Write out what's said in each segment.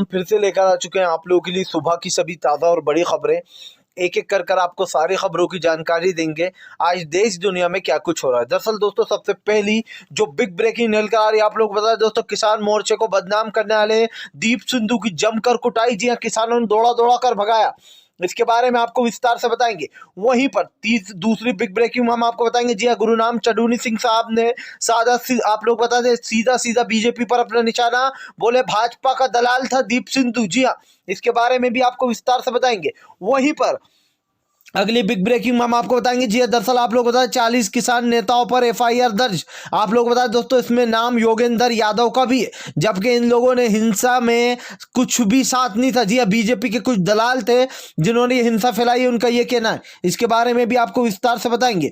फिर से लेकर आ चुके हैं आप लोगों के लिए सुबह की सभी ताज़ा और बड़ी खबरें। एक एक कर आपको सारी खबरों की जानकारी देंगे आज देश दुनिया में क्या कुछ हो रहा है। दरअसल दोस्तों सबसे पहली जो बिग ब्रेकिंग निकल आ रही है आप लोग बता दें दोस्तों, किसान मोर्चे को बदनाम करने वाले दीप सिद्धू की जमकर कुटाई। जी हाँ, किसानों ने दौड़ा दौड़ा कर भगाया। इसके बारे में आपको विस्तार से बताएंगे। वहीं पर दूसरी बिग ब्रेकिंग हम आपको बताएंगे। जी हाँ, गुरुनाम चढ़ूनी सिंह साहब ने आप लोग बता दें सीधा सीधा बीजेपी पर अपना निशाना, बोले भाजपा का दलाल था दीप सिद्धू। जी हाँ, इसके बारे में भी आपको विस्तार से बताएंगे। वहीं पर अगली बिग ब्रेकिंग हम आपको बताएंगे। जी दरअसल आप लोग बताएं 40 किसान नेताओं पर एफआईआर दर्ज। आप लोग बताएं दोस्तों इसमें नाम योगेंद्र यादव का भी है, जबकि इन लोगों ने हिंसा में कुछ भी साथ नहीं था। जी हाँ, बीजेपी के कुछ दलाल थे जिन्होंने ये हिंसा फैलाई, उनका ये कहना है। इसके बारे में भी आपको विस्तार से बताएंगे।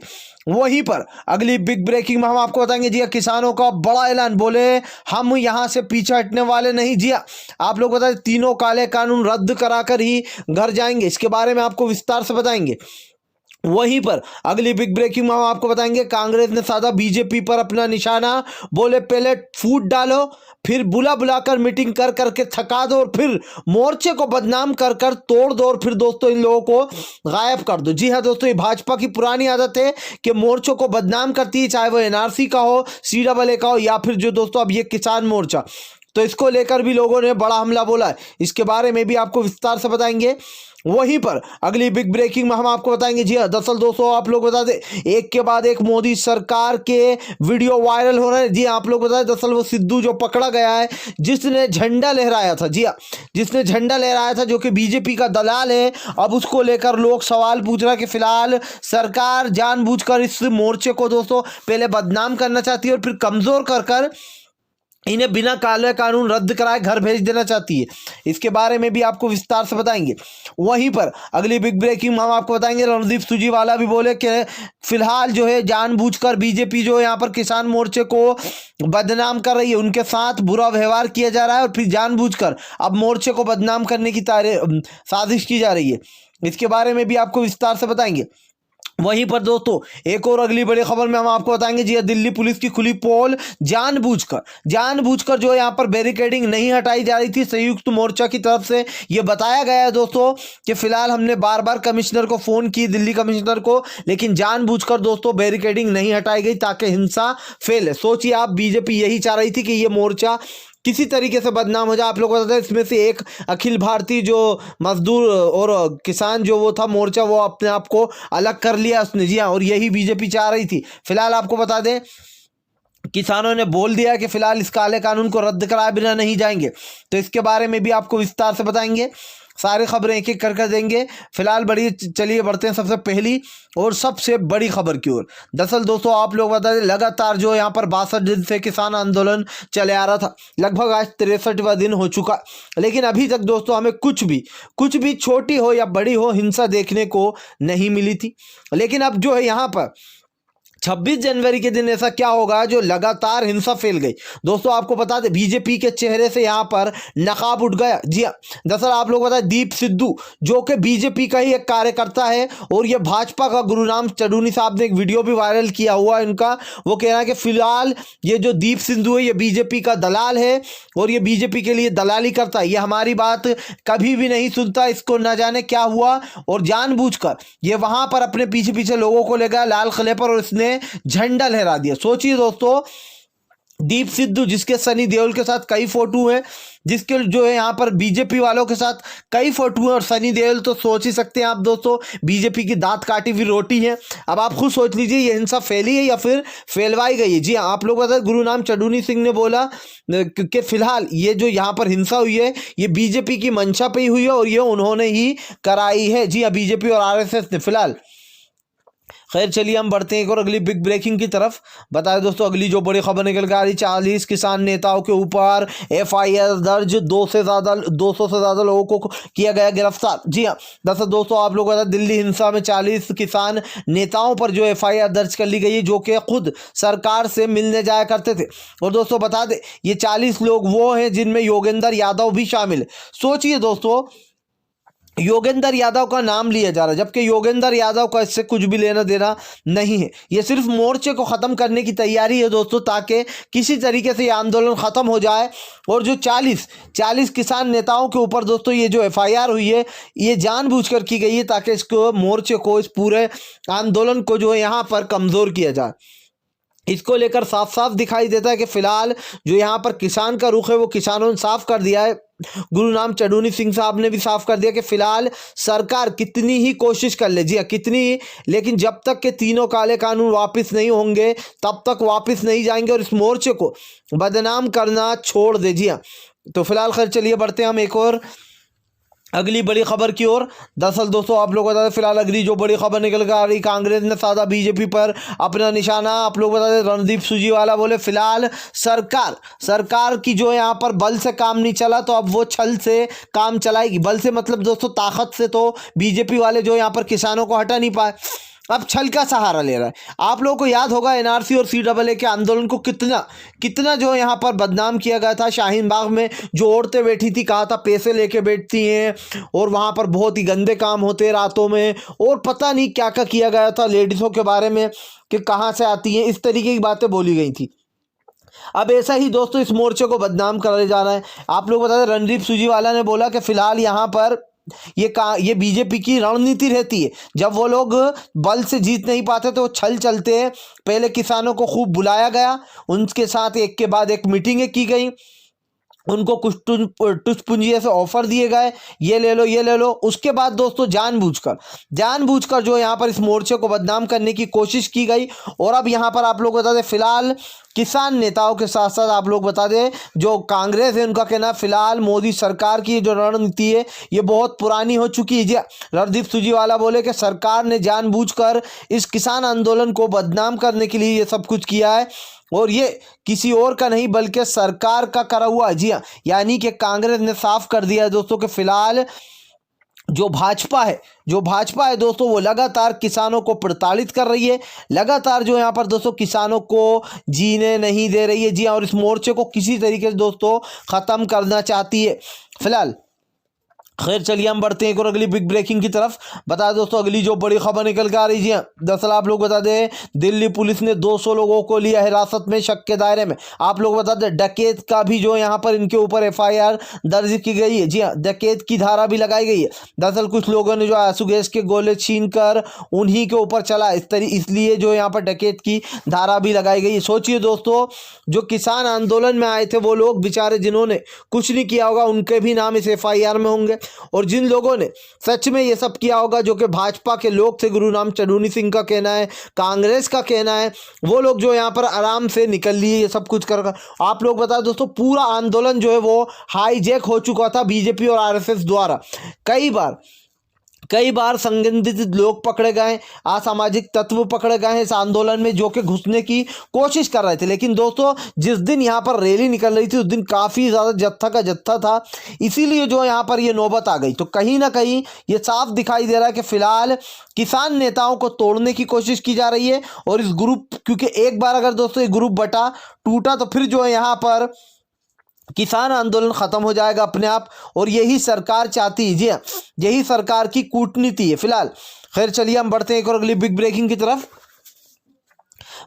वहीं पर अगली बिग ब्रेकिंग में हम आपको बताएंगे। जी किसानों का बड़ा ऐलान, बोले हम यहां से पीछे हटने वाले नहीं। जी आप लोग बताएं तीनों काले कानून रद्द कराकर ही घर जाएंगे। इसके बारे में आपको विस्तार से बताएंगे। वहीं पर अगली बिग ब्रेकिंग में हम आपको बताएंगे कांग्रेस ने साधा बीजेपी पर अपना निशाना, बोले पहले फूट डालो, फिर बुला बुलाकर मीटिंग कर करके थका दो और फिर मोर्चे को बदनाम कर कर तोड़ दो और फिर दोस्तों इन लोगों को गायब कर दो। जी हाँ दोस्तों, ये भाजपा की पुरानी आदत है कि मोर्चों को बदनाम करती है, चाहे वो एनआरसी का हो, सीडब्ल्यूए का हो या फिर जो दोस्तों अब ये किसान मोर्चा, तो इसको लेकर भी लोगों ने बड़ा हमला बोला है। इसके बारे में भी आपको विस्तार से बताएंगे। वहीं पर अगली बिग ब्रेकिंग में हम आपको बताएंगे। जी दरअसल दोस्तों आप लोग बता दें एक के बाद एक मोदी सरकार के वीडियो वायरल हो रहे हैं। जी आप लोग बताएं दरअसल वो सिद्धू जो पकड़ा गया है जिसने झंडा लहराया था। जी जिसने झंडा लहराया था, जो कि बीजेपी का दलाल है। अब उसको लेकर लोग सवाल पूछ रहे हैं कि फिलहाल सरकार जानबूझकर इस मोर्चे को दोस्तों पहले बदनाम करना चाहती है और फिर कमजोर कर कर इन्हें बिना काले कानून रद्द कराए घर भेज देना चाहती है। इसके बारे में भी आपको विस्तार से बताएंगे। वहीं पर अगली बिग ब्रेकिंग हम आपको बताएंगे रणदीप सुरजेवाला भी बोले कि फिलहाल जो है जानबूझकर बीजेपी जो यहाँ पर किसान मोर्चे को बदनाम कर रही है, उनके साथ बुरा व्यवहार किया जा रहा है और फिर जानबूझकर अब मोर्चे को बदनाम करने की साजिश की जा रही है। इसके बारे में भी आपको विस्तार से बताएंगे। वहीं पर दोस्तों एक और अगली बड़ी खबर में हम आपको बताएंगे। जी दिल्ली पुलिस की खुली पोल, जानबूझकर जो यहाँ पर बैरिकेडिंग नहीं हटाई जा रही थी संयुक्त मोर्चा की तरफ से। ये बताया गया है दोस्तों कि फिलहाल हमने बार बार कमिश्नर को फोन की, दिल्ली कमिश्नर को, लेकिन जानबूझकर दोस्तों बैरिकेडिंग नहीं हटाई गई ताकि हिंसा फैले। सोचिए आप, बीजेपी यही चाह रही थी कि ये मोर्चा किसी तरीके से बदनाम हो जाए। आप लोगों को पता है इसमें से एक अखिल भारतीय जो मजदूर और किसान जो वो था मोर्चा, वो अपने आप को अलग कर लिया उसने। जी हाँ, और यही बीजेपी चाह रही थी। फिलहाल आपको बता दें किसानों ने बोल दिया कि फिलहाल इस काले कानून को रद्द कराए बिना नहीं जाएंगे। तो इसके बारे में भी आपको विस्तार से बताएंगे, सारी खबरें एक एक कर देंगे। फिलहाल चलिए बढ़ते हैं सबसे पहली और सबसे बड़ी खबर की ओर। दरअसल दोस्तों आप लोग बता दें लगातार जो यहाँ पर 62 दिन से किसान आंदोलन चले आ रहा था, लगभग आज 63वां दिन हो चुका, लेकिन अभी तक दोस्तों हमें कुछ भी छोटी हो या बड़ी हो हिंसा देखने को नहीं मिली थी। लेकिन अब जो है यहाँ पर 26 जनवरी के दिन ऐसा क्या होगा जो लगातार हिंसा फैल गई। दोस्तों आपको बता दें बीजेपी के चेहरे से यहाँ पर नकाब उठ गया। जी हाँ, दरअसल आप लोग बताएं दीप सिद्धू जो कि बीजेपी का ही एक कार्यकर्ता है और ये भाजपा का, गुरुनाम चढ़ूनी साहब ने एक वीडियो भी वायरल किया हुआ है इनका। वो कह रहा है कि फिलहाल ये जो दीप सिद्धू है ये बीजेपी का दलाल है और ये बीजेपी के लिए दलाली करता है, ये हमारी बात कभी भी नहीं सुनता, इसको न जाने क्या हुआ, और जानबूझकर ये वहां पर अपने पीछे पीछे लोगों को ले गया लाल किले पर और इसने झंडा लहरा दिया। सोचिए दोस्तों दीप सिद्धू जिसके सनी देओल के साथ कई फोटो हैं, जिसके जो है यहाँ पर बीजेपी वालों के साथ कई फोटो हैं, और सनी देओल तो सोच ही सकते हैं आप दोस्तों बीजेपी की दांत काटी हुई रोटी है। अब आप खुद सोच लीजिए ये हिंसा फैली है या फिर फैलवाई गई है। जी हाँ, आप लोग बता गुरुनाम चढ़ूनी सिंह ने बोला कि फिलहाल ये जो यहाँ पर हिंसा हुई है ये बीजेपी की मंशा पे ही हुई है और ये उन्होंने ही कराई है। जी हाँ, बीजेपी और आरएसएस ने। फिलहाल खैर चलिए हम बढ़ते हैं एक और अगली बिग ब्रेकिंग की तरफ। बता दें दोस्तों अगली जो बड़ी खबर निकल के आ रही, 40 किसान नेताओं के ऊपर एफआईआर दर्ज, 200 से ज़्यादा लोगों को किया गया गिरफ्तार। जी हाँ, दरअसल दोस्तों आप लोगों को बता दिल्ली हिंसा में 40 किसान नेताओं पर जो एफआईआर दर्ज कर ली गई है जो कि खुद सरकार से मिलने जाया करते थे। और दोस्तों बता दें ये 40 लोग वो हैं जिनमें योगेंद्र यादव भी शामिल है। सोचिए दोस्तों योगेंद्र यादव का नाम लिया जा रहा है, जबकि योगेंद्र यादव का इससे कुछ भी लेना देना नहीं है। ये सिर्फ मोर्चे को ख़त्म करने की तैयारी है दोस्तों, ताकि किसी तरीके से ये आंदोलन ख़त्म हो जाए। और जो 40 किसान नेताओं के ऊपर दोस्तों ये जो FIR हुई है, ये जानबूझकर की गई है ताकि इसको मोर्चे को, इस पूरे आंदोलन को जो है यहाँ पर कमज़ोर किया जाए। इसको लेकर साफ साफ दिखाई देता है कि फिलहाल जो यहाँ पर किसान का रुख है वो किसानों ने साफ कर दिया है। गुरुनाम चढ़ूनी सिंह साहब ने भी साफ कर दिया कि फिलहाल सरकार कितनी ही कोशिश कर ले, जी हाँ कितनी ही, लेकिन जब तक के तीनों काले कानून वापस नहीं होंगे तब तक वापस नहीं जाएंगे और इस मोर्चे को बदनाम करना छोड़ दे। जी हाँ, तो फिलहाल खैर चलिए बढ़ते हैं हम एक और अगली बड़ी खबर की ओर। दरअसल दोस्तों आप लोग बता दें, फिलहाल अगली जो बड़ी खबर निकल कर आ रही, कांग्रेस ने साधा बीजेपी पर अपना निशाना। आप लोग बता दें, रणदीप सुरजेवाला बोले फिलहाल सरकार की जो यहाँ पर बल से काम नहीं चला तो अब वो छल से काम चलाएगी। बल से मतलब दोस्तों ताकत से तो बीजेपी वाले जो यहाँ पर किसानों को हटा नहीं पाए, अब छल का सहारा ले रहा है। आप लोगों को याद होगा NRC और CAA के आंदोलन को कितना जो यहाँ पर बदनाम किया गया था। शाहीन बाग में जो औरतें बैठी थी, कहा था पैसे लेके बैठती हैं और वहाँ पर बहुत ही गंदे काम होते हैं रातों में, और पता नहीं क्या क्या किया गया था लेडीज़ों के बारे में कि कहाँ से आती हैं, इस तरीके की बातें बोली गई थी। अब ऐसा ही दोस्तों इस मोर्चे को बदनाम कराया जा रहा है। आप लोग बता दें, रणदीप सुरजेवाला ने बोला कि फिलहाल यहाँ पर ये बीजेपी की रणनीति रहती है, जब वो लोग बल से जीत नहीं पाते तो छल चलते हैं। पहले किसानों को खूब बुलाया गया, उनके साथ एक के बाद एक मीटिंगें की गई, उनको कुछ टुचपुंजी से ऑफर दिए गए, ये ले लो। उसके बाद दोस्तों जानबूझकर जो यहाँ पर इस मोर्चे को बदनाम करने की कोशिश की गई। और अब यहाँ पर आप लोग बता दें, फिलहाल किसान नेताओं के साथ साथ आप लोग बता दें जो कांग्रेस है, उनका कहना फिलहाल मोदी सरकार की जो रणनीति है ये बहुत पुरानी हो चुकी है। जी, रणदीप सुरजेवाला बोले कि सरकार ने जानबूझकर इस किसान आंदोलन को बदनाम करने के लिए ये सब कुछ किया है और ये किसी और का नहीं बल्कि सरकार का करा हुआ है। जी हाँ, यानी कि कांग्रेस ने साफ कर दिया है दोस्तों कि फिलहाल जो भाजपा है दोस्तों वो लगातार किसानों को प्रताड़ित कर रही है, लगातार जो यहाँ पर दोस्तों किसानों को जीने नहीं दे रही है। जी हाँ, और इस मोर्चे को किसी तरीके से दोस्तों ख़त्म करना चाहती है फिलहाल। खैर चलिए हम बढ़ते हैं एक और अगली बिग ब्रेकिंग की तरफ। बता दें दोस्तों अगली जो बड़ी खबर निकल के आ रही है, दरअसल आप लोग बता दें दिल्ली पुलिस ने 200 लोगों को लिया हिरासत में शक के दायरे में। आप लोग बता दें डकैत का भी जो यहाँ पर इनके ऊपर FIR दर्ज की गई है। जी हाँ, डकैत की धारा भी लगाई गई है। दरअसल कुछ लोगों ने जो आंसू गैस के गोले छीन कर उन्हीं के ऊपर चला, इसलिए जो यहाँ पर डकैत की धारा भी लगाई गई है। सोचिए दोस्तों, जो किसान आंदोलन में आए थे वो लोग बेचारे जिन्होंने कुछ नहीं किया होगा, उनके भी नाम इस FIR में होंगे। और जिन लोगों ने सच में ये सब किया होगा, जो कि भाजपा के लोग थे, गुरुनाम चढ़ूनी सिंह का कहना है, कांग्रेस का कहना है, वो लोग जो यहाँ पर आराम से निकल लिए ये सब कुछ कर। आप लोग बताओ दोस्तों, पूरा आंदोलन जो है वो हाईजैक हो चुका था बीजेपी और RSS द्वारा। कई बार संबंधित लोग पकड़े गए, असामाजिक तत्व पकड़े गए हैं इस आंदोलन में, जो कि घुसने की कोशिश कर रहे थे। लेकिन दोस्तों जिस दिन यहाँ पर रैली निकल रही थी उस दिन काफ़ी ज़्यादा जत्था का जत्था था, इसीलिए जो यहाँ पर ये नौबत आ गई। तो कहीं ना कहीं ये साफ दिखाई दे रहा है कि फिलहाल किसान नेताओं को तोड़ने की कोशिश की जा रही है। और इस ग्रुप, क्योंकि एक बार अगर दोस्तों ये ग्रुप टूटा तो फिर जो है यहाँ पर किसान आंदोलन खत्म हो जाएगा अपने आप, और यही सरकार चाहती है। जी हाँ, यही सरकार की कूटनीति है फिलहाल। खैर चलिए हम बढ़ते हैं एक और अगली बिग ब्रेकिंग की तरफ।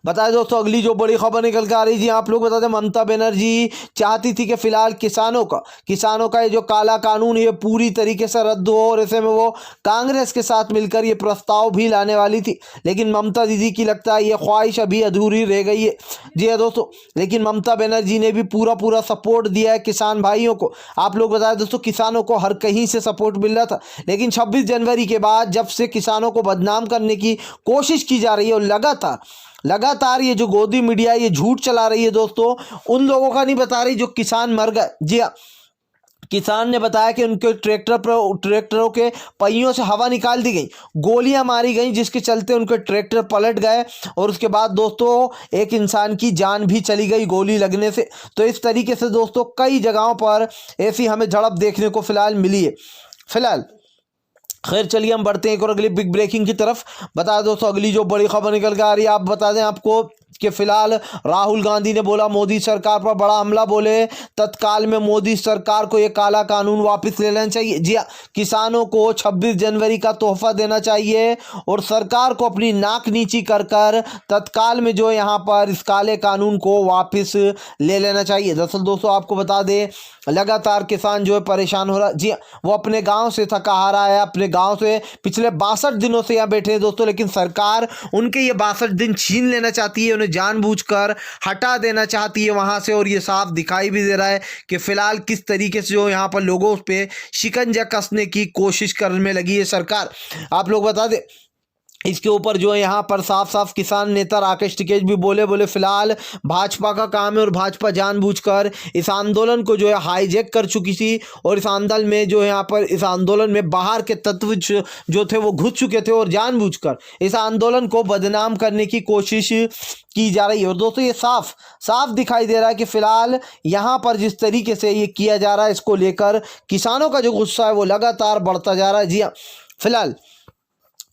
बताएं दोस्तों अगली जो बड़ी खबर निकल के आ रही थी, आप लोग बता दें ममता बनर्जी चाहती थी कि फिलहाल किसानों का ये जो काला कानून ये पूरी तरीके से रद्द हो, और ऐसे में वो कांग्रेस के साथ मिलकर ये प्रस्ताव भी लाने वाली थी। लेकिन ममता दीदी की लगता है ये ख्वाहिश अभी अधूरी रह गई है। जी हाँ दोस्तों, लेकिन ममता बनर्जी ने भी पूरा सपोर्ट दिया है किसान भाइयों को। आप लोग बताएं दोस्तों, किसानों को हर कहीं से सपोर्ट मिल रहा था, लेकिन 26 जनवरी के बाद जब से किसानों को बदनाम करने की कोशिश की जा रही है और लगातार ये जो गोदी मीडिया ये झूठ चला रही है दोस्तों, उन लोगों का नहीं बता रही जो किसान मर गए। जी हाँ, किसान ने बताया कि उनके ट्रैक्टरों के पहियों से हवा निकाल दी गई, गोलियां मारी गई, जिसके चलते उनके ट्रैक्टर पलट गए, और उसके बाद दोस्तों एक इंसान की जान भी चली गई गोली लगने से। तो इस तरीके से दोस्तों कई जगहों पर ऐसी हमें झड़प देखने को फिलहाल मिली है फिलहाल। खैर चलिए हम बढ़ते हैं एक और अगली बिग ब्रेकिंग की तरफ। बता दोस्तों अगली जो बड़ी खबर निकल के आ रही है, आप बता दें आपको कि फिलहाल राहुल गांधी ने बोला मोदी सरकार पर बड़ा हमला, बोले तत्काल में मोदी सरकार को ये काला कानून वापस ले लेना चाहिए। जी हाँ, किसानों को 26 जनवरी का तोहफा देना चाहिए और सरकार को अपनी नाक नीची कर कर तत्काल में जो यहाँ पर इस काले कानून को वापस ले लेना चाहिए। दरअसल दोस्तों आपको बता दें, लगातार किसान जो है परेशान हो रहा है। जी हाँ, वो अपने गांव से थका हारा है, अपने गांव से पिछले 62 दिनों से यहाँ बैठे हैं दोस्तों, लेकिन सरकार उनके ये 62 दिन छीन लेना चाहती है, उन्हें जानबूझकर हटा देना चाहती है वहां से। और ये साफ दिखाई भी दे रहा है कि फिलहाल किस तरीके से जो यहाँ पर लोगों पे शिकंजा कसने की कोशिश करने लगी है सरकार। आप लोग बता दें, इसके ऊपर जो है यहाँ पर साफ साफ किसान नेता राकेश टिकैत भी बोले फिलहाल भाजपा का काम है और भाजपा जानबूझकर इस आंदोलन को जो है हाईजैक कर चुकी थी और इस आंदोलन में जो है यहाँ पर इस आंदोलन में बाहर के तत्व जो थे वो घुस चुके थे और जानबूझकर इस आंदोलन को बदनाम करने की कोशिश की जा रही है। और दोस्तों ये साफ साफ दिखाई दे रहा है कि फिलहाल यहाँ पर जिस तरीके से ये किया जा रहा है, इसको लेकर किसानों का जो गुस्सा है वो लगातार बढ़ता जा रहा है। जी हाँ, फिलहाल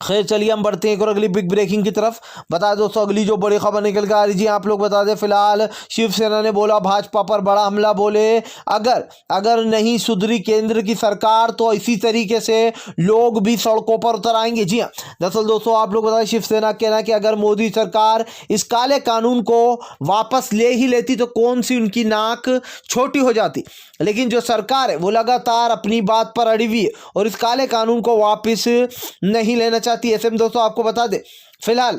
खैर चलिए हम बढ़ते हैं एक और अगली बिग ब्रेकिंग की तरफ। बता दोस्तों अगली जो बड़ी खबर निकल कर आ रही जी, आप लोग बता दें फिलहाल शिवसेना ने बोला भाजपा पर बड़ा हमला, बोले अगर नहीं सुधरी केंद्र की सरकार तो इसी तरीके से लोग भी सड़कों पर उतर आएंगे। जी हाँ, दरअसल दोस्तों आप लोग बताएं शिवसेना कहना कि अगर मोदी सरकार इस काले कानून को वापस ले ही लेती तो कौन सी उनकी नाक छोटी हो जाती, लेकिन जो सरकार है वो लगातार अपनी बात पर अड़ी हुई है और इस काले कानून को वापस नहीं लेना चाहती। ऐसे में दोस्तों आपको बता दें फिलहाल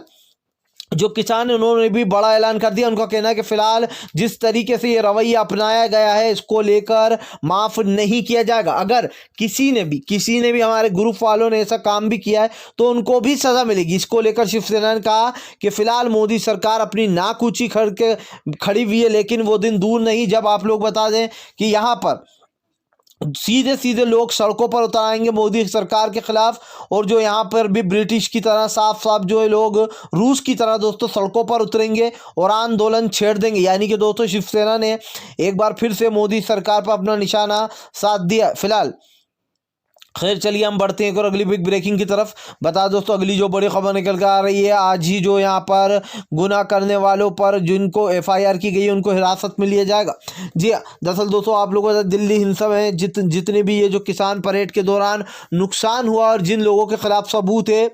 जो किसान है उन्होंने भी बड़ा ऐलान कर दिया। उनका कहना है कि फिलहाल जिस तरीके से ये रवैया अपनाया गया है इसको लेकर माफ नहीं किया जाएगा। अगर किसी ने भी हमारे ग्रुप वालों ने ऐसा काम भी किया है तो उनको भी सजा मिलेगी। इसको लेकर शिवसेना ने कहा कि फिलहाल मोदी सरकार अपनी नाक ऊंची खड़ी हुई है, लेकिन वो दिन दूर नहीं जब आप लोग बता दें कि यहाँ पर सीधे लोग सड़कों पर उतर आएंगे मोदी सरकार के खिलाफ। और जो यहाँ पर भी ब्रिटिश की तरह साफ जो है लोग रूस की तरह दोस्तों सड़कों पर उतरेंगे और आंदोलन छेड़ देंगे। यानी कि दोस्तों शिवसेना ने एक बार फिर से मोदी सरकार पर अपना निशाना साध दिया। फिलहाल खैर चलिए हम बढ़ते हैं और अगली बिग ब्रेकिंग की तरफ। बता दोस्तों अगली जो बड़ी खबर निकल कर आ रही है, आज ही जो यहाँ पर गुनाह करने वालों पर जिनको एफआईआर की गई है उनको हिरासत में लिया जाएगा। जी हाँ, दरअसल दोस्तों आप लोगों को दिल्ली हिंसा में जितने भी ये जो किसान परेड के दौरान नुकसान हुआ और जिन लोगों के खिलाफ सबूत है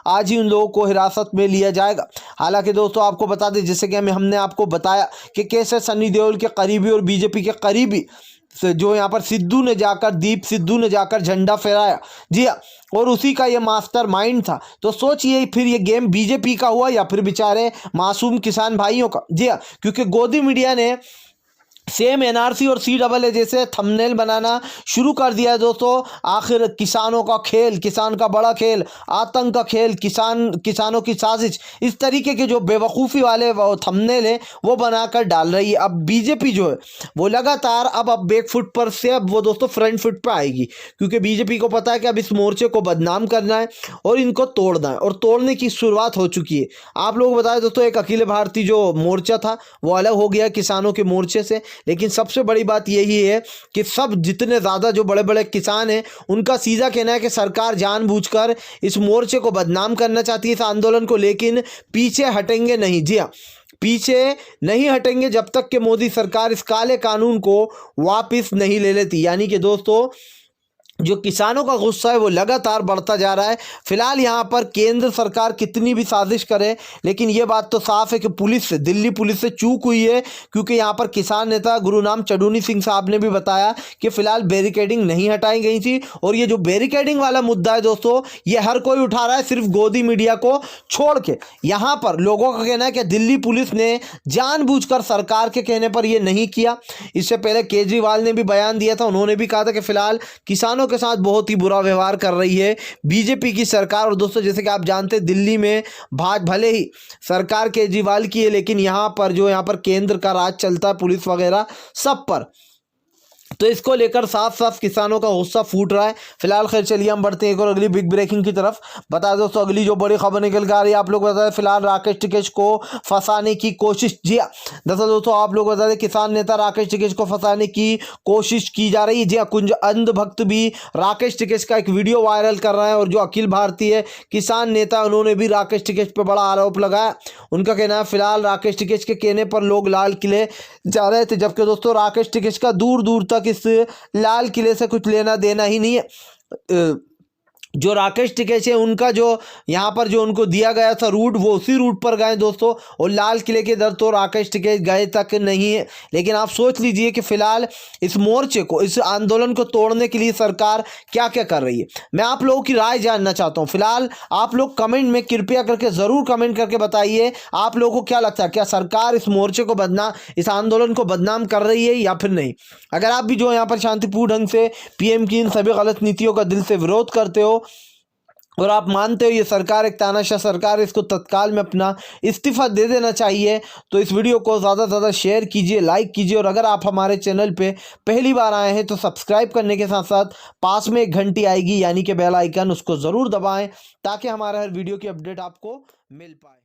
आज ही उन लोगों को हिरासत में लिया जाएगा। हालांकि दोस्तों आपको बता दें जैसे कि हमने आपको बताया कि कैसे सनी देओल के करीबी और बीजेपी के करीबी जो यहाँ पर दीप सिद्धू ने जाकर झंडा फहराया। जी हाँ, और उसी का ये मास्टर माइंड था। तो सोचिए फिर ये गेम बीजेपी का हुआ या फिर बेचारे मासूम किसान भाइयों का। जी हाँ, क्योंकि गोदी मीडिया ने सेम एनआरसी और CAA जैसे थंबनेल बनाना शुरू कर दिया है दोस्तों। आखिर किसानों का खेल, किसान का बड़ा खेल, आतंक का खेल, किसानों की साजिश, इस तरीके के जो बेवकूफ़ी वाले थंबनेल है वो बनाकर डाल रही है। अब बीजेपी जो है वो लगातार अब बैक फुट पर से अब वो दोस्तों फ्रंट फुट पर आएगी, क्योंकि बीजेपी को पता है कि अब इस मोर्चे को बदनाम करना है और इनको तोड़ना है और तोड़ने की शुरुआत हो चुकी है। आप लोग बताएं दोस्तों एक अखिल भारतीय जो मोर्चा था वो अलग हो गया किसानों के मोर्चे से, लेकिन सबसे बड़ी बात यही है कि सब जितने ज़्यादा जो बड़े बड़े किसान हैं उनका सीधा कहना है कि सरकार जानबूझकर इस मोर्चे को बदनाम करना चाहती है इस आंदोलन को, लेकिन पीछे हटेंगे नहीं। जी हाँ, पीछे नहीं हटेंगे जब तक कि मोदी सरकार इस काले कानून को वापस नहीं ले लेती। यानी कि दोस्तों जो किसानों का गुस्सा है वो लगातार बढ़ता जा रहा है। फिलहाल यहाँ पर केंद्र सरकार कितनी भी साजिश करे, लेकिन ये बात तो साफ है कि दिल्ली पुलिस से चूक हुई है, क्योंकि यहाँ पर किसान नेता गुरुनाम चडूनी सिंह साहब ने भी बताया कि फिलहाल बैरिकेडिंग नहीं हटाई गई थी। और ये जो बैरिकेडिंग वाला मुद्दा है दोस्तों ये हर कोई उठा रहा है, सिर्फ गोदी मीडिया को छोड़ के। यहाँ पर लोगों का कहना है कि दिल्ली पुलिस ने जानबूझकर सरकार के कहने पर यह नहीं किया। इससे पहले केजरीवाल ने भी बयान दिया था, उन्होंने भी कहा था कि फिलहाल किसानों के साथ बहुत ही बुरा व्यवहार कर रही है बीजेपी की सरकार। और दोस्तों जैसे कि आप जानते हैं दिल्ली में भले ही सरकार केजरीवाल की है, लेकिन यहाँ पर केंद्र का राज चलता है, पुलिस वगैरह सब पर। तो इसको लेकर साफ साफ किसानों का गुस्सा फूट रहा है। फिलहाल खैर चलिए हम बढ़ते हैं एक और अगली बिग ब्रेकिंग की तरफ। बता दो दोस्तों अगली जो बड़ी खबर निकल कर आ रही है, आप लोग बता दें फिलहाल राकेश टिकैत को फंसाने की कोशिश। जी हाँ दरअसल दोस्तों आप लोग बता दें किसान नेता राकेश टिकैत को फंसाने की कोशिश की जा रही है। जी हाँ कुछ अंधभक्त भी राकेश टिकैत का एक वीडियो वायरल कर रहे हैं और जो अखिल भारतीय किसान नेता उन्होंने भी राकेश टिकैत पर बड़ा आरोप लगाया। उनका कहना है फिलहाल राकेश टिकैत के कहने पर लोग लाल किले जा रहे थे, जबकि दोस्तों राकेश टिकैत का दूर दूर तक इस लाल किले से कुछ लेना देना ही नहीं है। जो राकेश टिकैत है उनका जो यहाँ पर जो उनको दिया गया था रूट वो उसी रूट पर गए दोस्तों, और लाल किले के दर तो राकेश टिकैत गए तक नहीं है। लेकिन आप सोच लीजिए कि फिलहाल इस मोर्चे को, इस आंदोलन को तोड़ने के लिए सरकार क्या क्या कर रही है। मैं आप लोगों की राय जानना चाहता हूँ। फिलहाल आप लोग कमेंट में कृपया करके ज़रूर कमेंट करके बताइए आप लोगों को क्या लगता है, क्या सरकार इस मोर्चे को इस आंदोलन को बदनाम कर रही है या फिर नहीं। अगर आप भी जो यहाँ पर शांतिपूर्ण ढंग से पीएम की इन सभी गलत नीतियों का दिल से विरोध करते हो और आप मानते हो ये सरकार एक तानाशाह सरकार, इसको तत्काल में अपना इस्तीफा दे देना चाहिए, तो इस वीडियो को ज़्यादा से ज़्यादा शेयर कीजिए, लाइक कीजिए, और अगर आप हमारे चैनल पे पहली बार आए हैं तो सब्सक्राइब करने के साथ साथ पास में एक घंटी आएगी यानी कि बेल आइकन, उसको ज़रूर दबाएं ताकि हमारा हर वीडियो की अपडेट आपको मिल पाए।